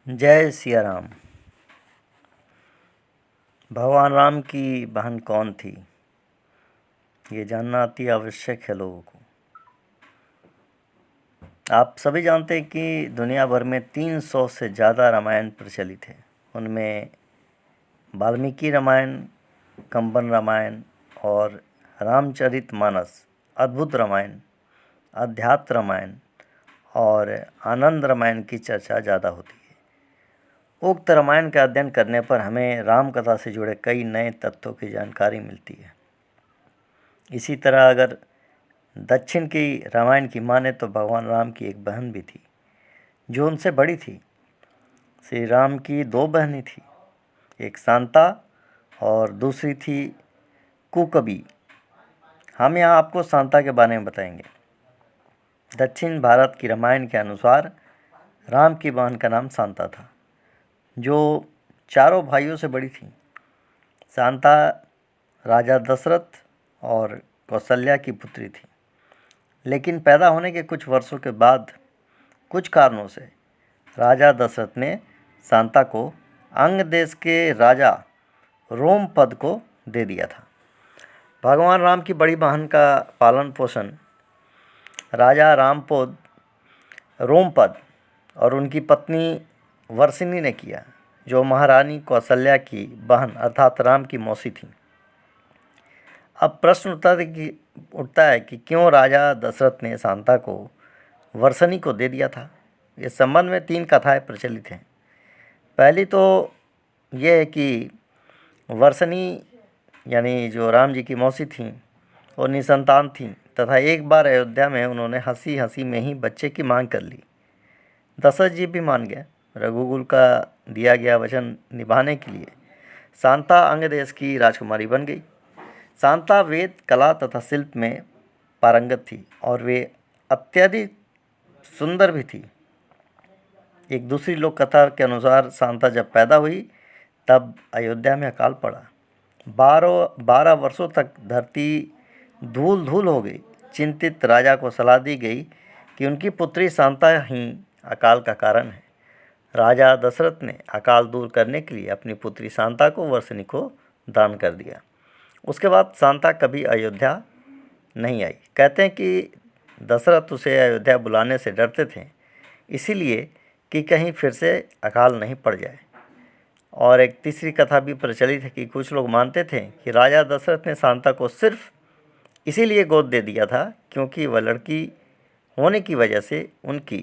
जय सिया राम। भगवान राम की बहन कौन थी, ये जानना अति आवश्यक है लोगों को। आप सभी जानते हैं कि दुनिया भर में 300 से ज़्यादा रामायण प्रचलित है। उनमें वाल्मीकि रामायण, कंबन रामायण और रामचरितमानस, अद्भुत रामायण, अध्यात्म रामायण और आनंद रामायण की चर्चा ज़्यादा होती है। उक्त रामायण का अध्ययन करने पर हमें राम कथा से जुड़े कई नए तथ्यों की जानकारी मिलती है। इसी तरह अगर दक्षिण की रामायण की माने तो भगवान राम की एक बहन भी थी जो उनसे बड़ी थी। श्री राम की दो बहनें थी, एक शांता और दूसरी थी कुकबी। हम यहाँ आपको शांता के बारे में बताएंगे। दक्षिण भारत की रामायण के अनुसार राम की बहन का नाम शांता था, जो चारों भाइयों से बड़ी थी। शांता राजा दशरथ और कौशल्या की पुत्री थी, लेकिन पैदा होने के कुछ वर्षों के बाद कुछ कारणों से राजा दशरथ ने शांता को अंग देश के राजा रोमपद को दे दिया था। भगवान राम की बड़ी बहन का पालन पोषण राजा रामपद रोमपद और उनकी पत्नी वर्षिणी ने किया, जो महारानी कौशल्या की बहन अर्थात राम की मौसी थी। अब प्रश्न उठता है कि क्यों राजा दशरथ ने शांता को वर्षिणी को दे दिया था। इस संबंध में 3 कथाएं प्रचलित हैं। पहली तो ये है कि वर्षिणी यानी जो राम जी की मौसी थीं वो निसंतान थीं तथा एक बार अयोध्या में उन्होंने हंसी हंसी में ही बच्चे की मांग कर ली। दशरथ जी भी मान गए। रघुकुल का दिया गया वचन निभाने के लिए शांता अंग देश की राजकुमारी बन गई। शांता वेद, कला तथा शिल्प में पारंगत थी और वे अत्यधिक सुंदर भी थी। एक दूसरी लोक कथा के अनुसार शांता जब पैदा हुई तब अयोध्या में अकाल पड़ा। 12 वर्षों तक धरती धूल धूल हो गई। चिंतित राजा को सलाह दी गई कि उनकी पुत्री शांता ही अकाल का कारण है। राजा दशरथ ने अकाल दूर करने के लिए अपनी पुत्री शांता को वर्षिणी को दान कर दिया। उसके बाद शांता कभी अयोध्या नहीं आई। कहते हैं कि दशरथ उसे अयोध्या बुलाने से डरते थे, इसीलिए कि कहीं फिर से अकाल नहीं पड़ जाए। और एक तीसरी कथा भी प्रचलित है कि कुछ लोग मानते थे कि राजा दशरथ ने शांता को सिर्फ इसीलिए गोद दे दिया था क्योंकि वह लड़की होने की वजह से उनकी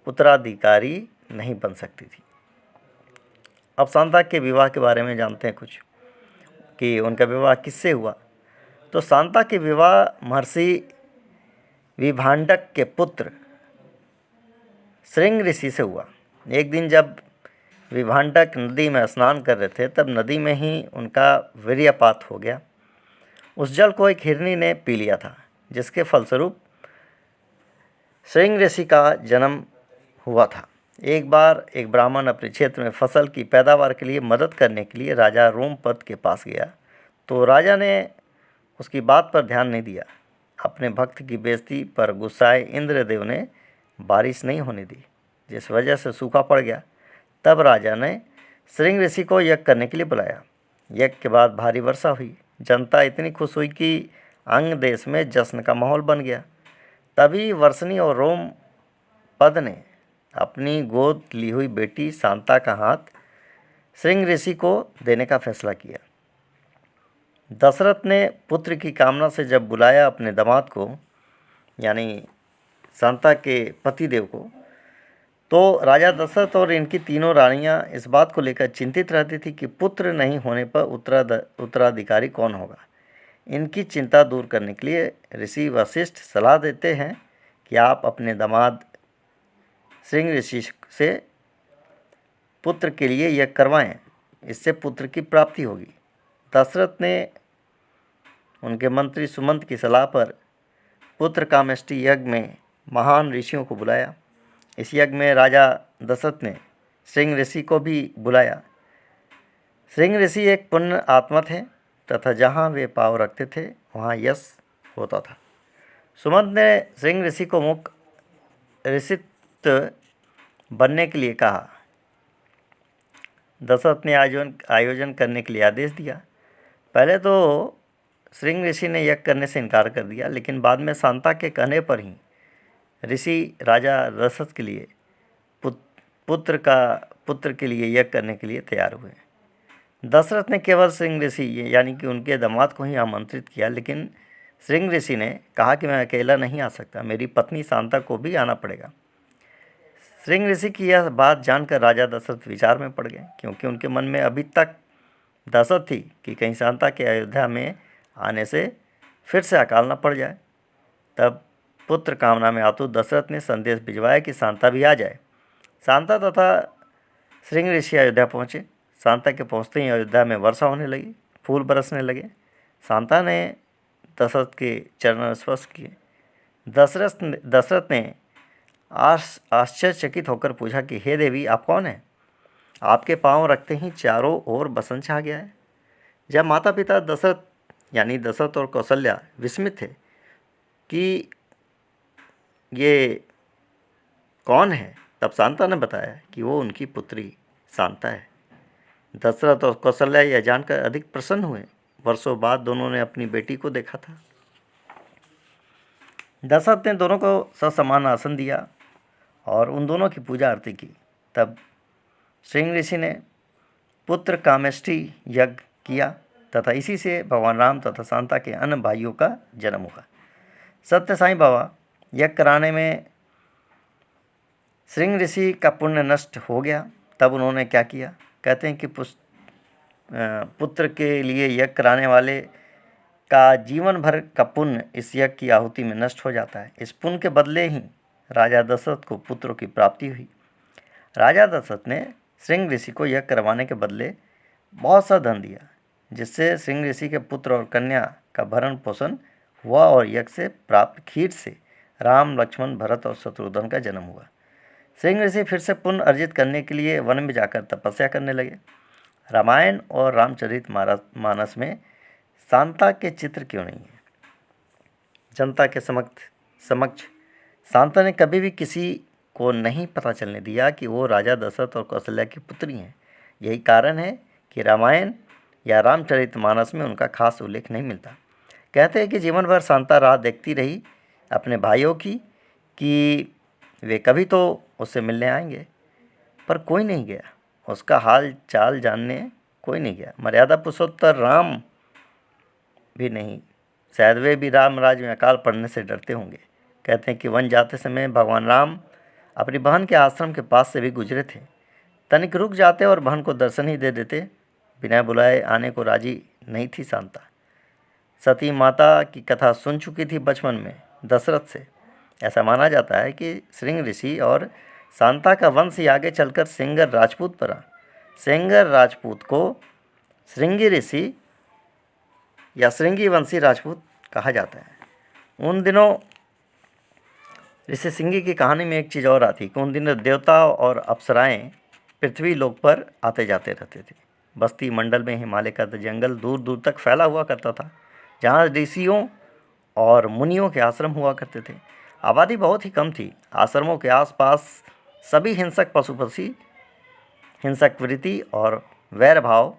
उत्तराधिकारी नहीं बन सकती थी। अब शांता के विवाह के बारे में जानते हैं कुछ कि उनका विवाह किससे हुआ। तो शांता के विवाह महर्षि विभांडक के पुत्र श्रृंग ऋषि से हुआ। एक दिन जब विभांडक नदी में स्नान कर रहे थे तब नदी में ही उनका वीर्यपात हो गया। उस जल को एक हिरनी ने पी लिया था, जिसके फलस्वरूप श्रृंग ऋषि का जन्म हुआ था। एक बार एक ब्राह्मण अपने क्षेत्र में फसल की पैदावार के लिए मदद करने के लिए राजा रोमपद के पास गया, तो राजा ने उसकी बात पर ध्यान नहीं दिया। अपने भक्त की बेइज्जती पर गुस्साए इंद्रदेव ने बारिश नहीं होने दी, जिस वजह से सूखा पड़ गया। तब राजा ने श्रृंग ऋषि को यज्ञ करने के लिए बुलाया। यज्ञ के बाद भारी वर्षा हुई। जनता इतनी खुश हुई कि अंग देश में जश्न का माहौल बन गया। तभी वर्षिणी और रोमपद ने अपनी गोद ली हुई बेटी शांता का हाथ श्रृंग ऋषि को देने का फैसला किया। दशरथ ने पुत्र की कामना से जब बुलाया अपने दामाद को, यानी शांता के पतिदेव को, तो राजा दशरथ और इनकी तीनों रानियां इस बात को लेकर चिंतित रहती थी कि पुत्र नहीं होने पर उत्तराधिकारी कौन होगा। इनकी चिंता दूर करने के लिए ऋषि वशिष्ठ सलाह देते हैं कि आप अपने दामाद श्रृंग ऋषि से पुत्र के लिए यज्ञ करवाएं, इससे पुत्र की प्राप्ति होगी। दशरथ ने उनके मंत्री सुमंत की सलाह पर पुत्र कामेष्टि यज्ञ में महान ऋषियों को बुलाया। इस यज्ञ में राजा दशरथ ने श्रृंग ऋषि को भी बुलाया। श्रृंग ऋषि एक पुण्य आत्मा थे तथा जहाँ वे पाँव रखते थे वहाँ यश होता था। सुमंत ने श्रृंग ऋषि को मुख्य ऋषित्व बनने के लिए कहा। दशरथ ने आयोजन करने के लिए आदेश दिया। पहले तो श्रृंग ऋषि ने यज्ञ करने से इनकार कर दिया, लेकिन बाद में शांता के कहने पर ही ऋषि राजा दशरथ के लिए पुत्र के लिए यज्ञ करने के लिए तैयार हुए। दशरथ ने केवल श्रृंग ऋषि यानी कि उनके दामाद को ही आमंत्रित किया, लेकिन श्रृंग ऋषि ने कहा कि मैं अकेला नहीं आ सकता, मेरी पत्नी शांता को भी आना पड़ेगा। श्रृंग ऋषि की यह बात जानकर राजा दशरथ विचार में पड़ गए, क्योंकि उनके मन में अभी तक दहशत थी कि कहीं शांता के अयोध्या में आने से फिर से अकाल न पड़ जाए। तब पुत्र कामना में आतुर दशरथ ने संदेश भिजवाया कि शांता भी आ जाए। शांता तथा श्रृंग ऋषि अयोध्या पहुँचे। शांता के पहुँचते ही अयोध्या में वर्षा होने लगी, फूल बरसने लगे। शांता ने दशरथ के चरण स्पर्श किए। दशरथ ने आश्चर्यचकित होकर पूछा कि हे देवी, आप कौन हैं? आपके पांव रखते ही चारों ओर बसंत छा गया है। जब माता पिता दशरथ और कौशल्या विस्मित थे कि ये कौन है, तब शांता ने बताया कि वो उनकी पुत्री शांता है। दशरथ और कौशल्या यह जानकर अधिक प्रसन्न हुए। वर्षों बाद दोनों ने अपनी बेटी को देखा था। दशरथ ने दोनों को ससमान आसन दिया और उन दोनों की पूजा आरती की। तब श्रृंग ऋषि ने पुत्र कामेष्टि यज्ञ किया तथा इसी से भगवान राम तथा शांता के अन्य भाइयों का जन्म हुआ। सत्य साईं बाबा यज्ञ कराने में श्रृंग ऋषि का पुण्य नष्ट हो गया। तब उन्होंने क्या किया? कहते हैं कि पुत्र के लिए यज्ञ कराने वाले का जीवन भर का पुण्य इस यज्ञ की आहुति में नष्ट हो जाता है। इस पुण्य के बदले ही राजा दशरथ को पुत्रों की प्राप्ति हुई। राजा दशरथ ने श्रृंग ऋषि को यज्ञ करवाने के बदले बहुत सा धन दिया, जिससे श्रृंग ऋषि के पुत्र और कन्या का भरण पोषण हुआ और यज्ञ से प्राप्त खीर से राम, लक्ष्मण, भरत और शत्रुघ्न का जन्म हुआ। श्रृंग ऋषि फिर से पुण्य अर्जित करने के लिए वन में जाकर तपस्या करने लगे। रामायण और रामचरितमानस में शांता के चित्र क्यों नहीं है? जनता के समक्ष शांता ने कभी भी किसी को नहीं पता चलने दिया कि वो राजा दशरथ और कौशल्या की पुत्री हैं। यही कारण है कि रामायण या रामचरितमानस में उनका खास उल्लेख नहीं मिलता। कहते हैं कि जीवन भर शांता राह देखती रही अपने भाइयों की कि वे कभी तो उससे मिलने आएंगे, पर कोई नहीं गया। उसका हाल चाल जानने कोई नहीं गया। मर्यादा पुरुषोत्तर राम भी नहीं, शायद वे भी राम राज्य में अकाल पड़ने से डरते होंगे। कहते हैं कि वन जाते समय भगवान राम अपनी बहन के आश्रम के पास से भी गुजरे थे। तनिक रुक जाते और बहन को दर्शन ही दे देते। बिना बुलाए आने को राजी नहीं थी शांता। सती माता की कथा सुन चुकी थी बचपन में दशरथ से। ऐसा माना जाता है कि श्रृंग ऋषि और शांता का वंश ही आगे चलकर सेंगर राजपूत बना। सेंगर राजपूत को श्रृंगी ऋषि या श्रृंगी वंशी राजपूत कहा जाता है। उन दिनों ऋषि सिंगी की कहानी में एक चीज़ और आती कि उन दिनों देवता और अप्सराएं पृथ्वी लोक पर आते जाते रहते थे। बस्ती मंडल में हिमालय का जंगल दूर दूर तक फैला हुआ करता था, जहाँ ऋषियों और मुनियों के आश्रम हुआ करते थे। आबादी बहुत ही कम थी। आश्रमों के आसपास सभी हिंसक पशु पक्षी हिंसक वृत्ति और वैर भाव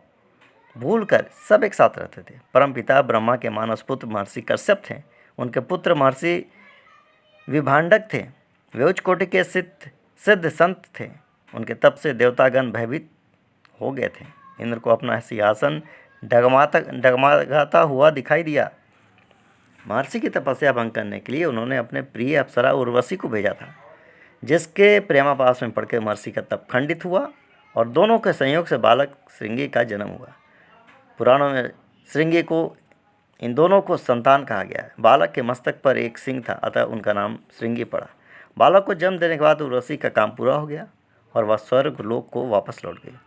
भूलकर सब एक साथ रहते थे। परमपिता ब्रह्मा के मानस पुत्र महर्षि कश्यप थे। उनके पुत्र महर्षि विभांडक थे। वे उच्च कोटि के सिद्ध संत थे। उनके तप से देवतागण भयभीत हो गए थे। इंद्र को अपना सिंहासन डगमगाता हुआ दिखाई दिया। महर्षि की तपस्या भंग करने के लिए उन्होंने अपने प्रिय अप्सरा उर्वशी को भेजा था, जिसके प्रेमापास में पड़कर महर्षि का तप खंडित हुआ और दोनों के संयोग से बालक श्रृंगी का जन्म हुआ। पुराणों में श्रृंगी को इन दोनों को संतान कहा गया है। बालक के मस्तक पर एक सिंह था, अतः उनका नाम श्रृंगी पड़ा। बालक को जन्म देने के बाद उर्वशी का काम पूरा हो गया और वह स्वर्ग लोक को वापस लौट गई।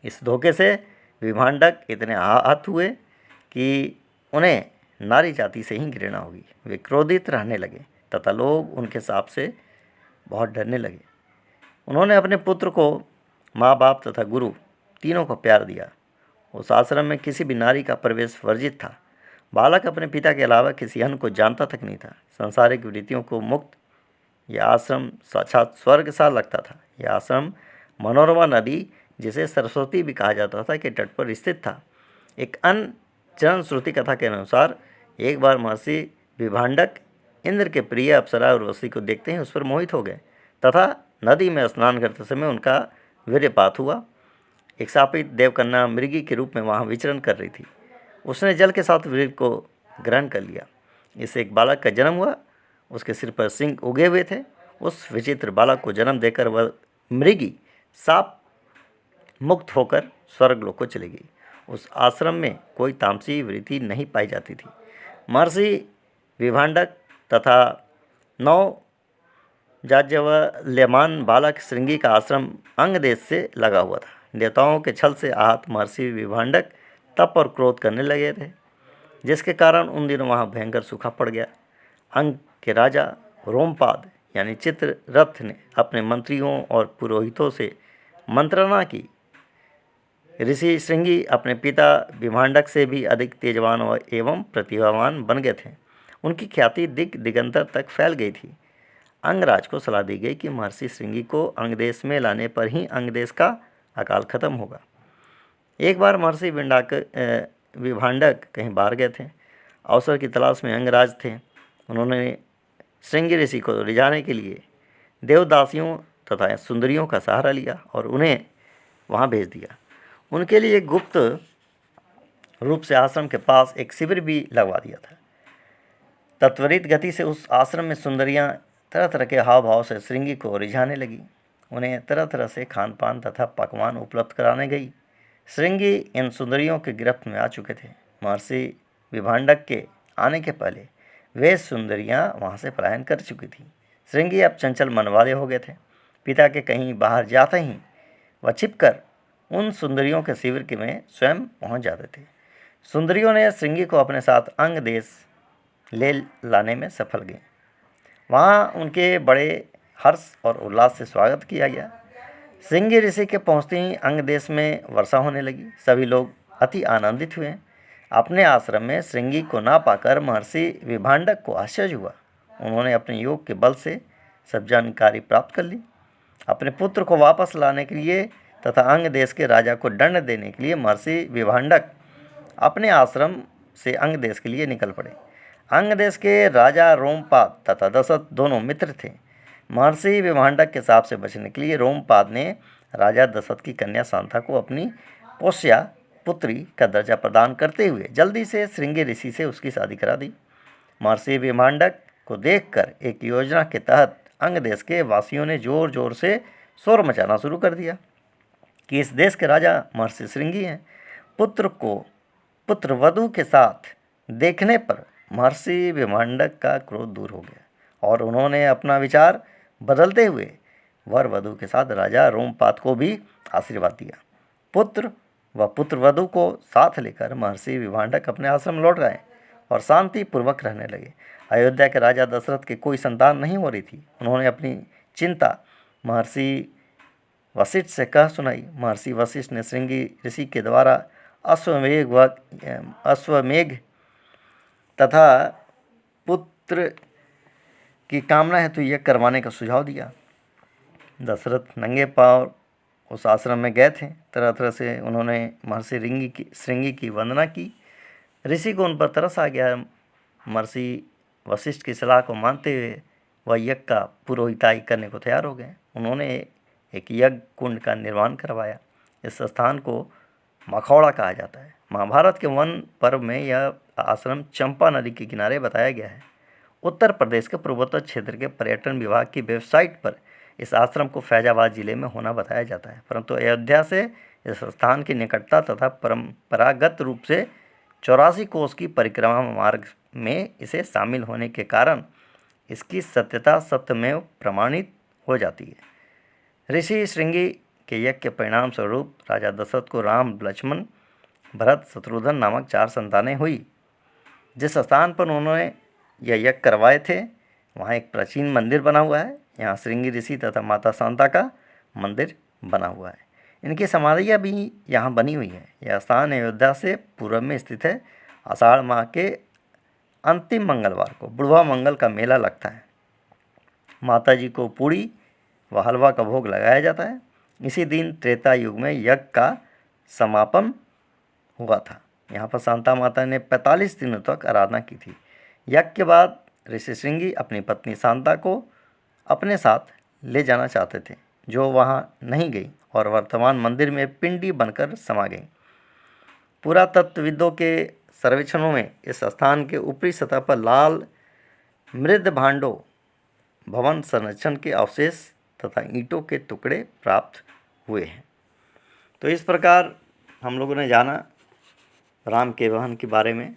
इस धोखे से विभांडक इतने आहत हुए कि उन्हें नारी जाति से ही घृणा होगी। वे क्रोधित रहने लगे तथा लोग उनके शाप से बहुत डरने लगे। उन्होंने अपने पुत्र को माँ बाप तथा गुरु तीनों को प्यार दिया। उस आश्रम में किसी भी नारी का प्रवेश वर्जित था। बालक अपने पिता के अलावा किसी अन्य को जानता तक नहीं था। सांसारिक वृत्तियों को मुक्त यह आश्रम साक्षात स्वर्ग सा लगता था। यह आश्रम मनोरमा नदी जिसे सरस्वती भी कहा जाता था, के तट पर स्थित था। एक अन्य चरण श्रुति कथा के अनुसार एक बार महर्षि विभांडक इंद्र के प्रिय अप्सरा उर्वशी को देखते ही उस पर मोहित हो गए तथा नदी में स्नान करते समय उनका वीर्यपात हुआ। एक शापित देवकन्या मृगी के रूप में वहाँ विचरण कर रही थी। उसने जल के साथ वीर्य को ग्रहण कर लिया। इससे एक बालक का जन्म हुआ। उसके सिर पर सिंह उगे हुए थे। उस विचित्र बालक को जन्म देकर वह मृगी साप मुक्त होकर स्वर्गलोक को चली गई। उस आश्रम में कोई तामसी वृत्ति नहीं पाई जाती थी। महर्षि विभांडक तथा नवजाज्वल्यमान बालक श्रृंगी का आश्रम अंग देश से लगा हुआ था। देवताओं के छल से आहत महर्षि विभांडक तप और क्रोध करने लगे थे, जिसके कारण उन दिनों वहाँ भयंकर सूखा पड़ गया। अंग के राजा रोमपाद यानी चित्ररथ ने अपने मंत्रियों और पुरोहितों से मंत्रणा की। ऋषि श्रृंगी अपने पिता विभांडक से भी अधिक तेजवान एवं प्रतिभावान बन गए थे। उनकी ख्याति दिग दिगंतर तक फैल गई थी। अंगराज को सलाह दी गई कि महर्षि श्रृंगी को अंगदेश में लाने पर ही अंगदेश का अकाल खत्म होगा। एक बार महर्षि विभांडक कहीं बाहर गए थे। अवसर की तलाश में अंगराज थे। उन्होंने श्रृंगी ऋषि को रिझाने के लिए देवदासियों तथा सुंदरियों का सहारा लिया और उन्हें वहाँ भेज दिया। उनके लिए गुप्त रूप से आश्रम के पास एक शिविर भी लगवा दिया था। तत्वरित गति से उस आश्रम में सुंदरियाँ तरह तरह के हाव भाव से श्रृंगी को रिझाने लगी। उन्हें तरह तरह से खान पान तथा पकवान उपलब्ध कराने गई। श्रृंगी इन सुंदरियों के गिरफ्त में आ चुके थे। महर्षि विभांडक के आने के पहले वे सुंदरियाँ वहाँ से पलायन कर चुकी थी। श्रृंगी अब चंचल मन वाले हो गए थे। पिता के कहीं बाहर जाते ही वह छिपकर उन सुंदरियों के शिविर के में स्वयं पहुँच जाते थे। सुंदरियों ने श्रृंगी को अपने साथ अंग देश ले लाने में सफल गए। वहाँ उनके बड़े हर्ष और उल्लास से स्वागत किया गया। श्रृंगी ऋषि के पहुँचते ही अंग देश में वर्षा होने लगी। सभी लोग अति आनंदित हुए। अपने आश्रम में श्रृंगी को ना पाकर महर्षि विभांडक को आश्चर्य हुआ। उन्होंने अपने योग के बल से सब जानकारी प्राप्त कर ली। अपने पुत्र को वापस लाने के लिए तथा अंग देश के राजा को दंड देने के लिए महर्षि विभांडक अपने आश्रम से अंग देश के लिए निकल पड़े। अंग देश के राजा रोमपाद तथा दशरथ दोनों मित्र थे। महर्षि विभांडक के शाप से बचने के लिए रोमपाद ने राजा दशरथ की कन्या शांता को अपनी पोष्या पुत्री का दर्जा प्रदान करते हुए जल्दी से श्रृंगी ऋषि से उसकी शादी करा दी। महर्षि विभांडक को देखकर एक योजना के तहत अंग देश के वासियों ने जोर जोर से शोर मचाना शुरू कर दिया कि इस देश के राजा महर्षि श्रृंगी हैं। पुत्र को पुत्रवधू के साथ देखने पर महर्षि विभांडक का क्रोध दूर हो गया और उन्होंने अपना विचार बदलते हुए वर वधू के साथ राजा रोमपाद को भी आशीर्वाद दिया। पुत्र व पुत्रवधू को साथ लेकर महर्षि विभांडक अपने आश्रम लौट गए और शांतिपूर्वक रहने लगे। अयोध्या के राजा दशरथ के कोई संतान नहीं हो रही थी। उन्होंने अपनी चिंता महर्षि वशिष्ठ से कह सुनाई। महर्षि वशिष्ठ ने श्रृंगी ऋषि के द्वारा अश्वमेघ तथा पुत्र की कामना हेतु यज्ञ करवाने का सुझाव दिया। दशरथ नंगे पांव उस आश्रम में गए थे। तरह तरह से उन्होंने महर्षि श्रृंगी की वंदना की। ऋषि को उन पर तरस आ गया। महर्षि वशिष्ठ की सलाह को मानते हुए वह यज्ञ का पुरोहिताई करने को तैयार हो गए। उन्होंने एक यज्ञ कुंड का निर्माण करवाया। इस स्थान को मखौड़ा कहा जाता है। महाभारत के वन पर्व में यह आश्रम चंपा नदी के किनारे बताया गया है। उत्तर प्रदेश के पूर्वोत्तर क्षेत्र के पर्यटन विभाग की वेबसाइट पर इस आश्रम को फैजाबाद जिले में होना बताया जाता है, परंतु अयोध्या से इस स्थान की निकटता तथा परंपरागत रूप से 84 कोस की परिक्रमा मार्ग में इसे शामिल होने के कारण इसकी सत्यता सत्यमेव प्रमाणित हो जाती है। ऋषि श्रृंगी के यज्ञ के परिणाम स्वरूप राजा दशरथ को राम, लक्ष्मण, भरत, शत्रुघ्न नामक 4 संतानें हुई। जिस स्थान पर उन्होंने यह यज्ञ करवाए थे वहाँ एक प्राचीन मंदिर बना हुआ है। यहाँ श्रृंगी ऋषि तथा माता शांता का मंदिर बना हुआ है। इनकी समाधियाँ भी यहाँ बनी हुई हैं। यह स्थान अयोध्या से पूर्व में स्थित है। आषाढ़ माह के अंतिम मंगलवार को बुढ़वा मंगल का मेला लगता है। माता जी को पूड़ी व हलवा का भोग लगाया जाता है। इसी दिन त्रेता युग में यज्ञ का समापन हुआ था। यहाँ पर शांता माता ने 45 दिनों तक आराधना की थी। यज्ञ के बाद ऋषि श्रृंगी अपनी पत्नी शांता को अपने साथ ले जाना चाहते थे, जो वहाँ नहीं गई और वर्तमान मंदिर में पिंडी बनकर समा गई। पुरातत्वविदों के सर्वेक्षणों में इस स्थान के ऊपरी सतह पर लाल मृद भांडों, भवन संरक्षण के अवशेष तथा ईंटों के टुकड़े प्राप्त हुए हैं। तो इस प्रकार हम लोगों ने जाना राम के वाहन के बारे में।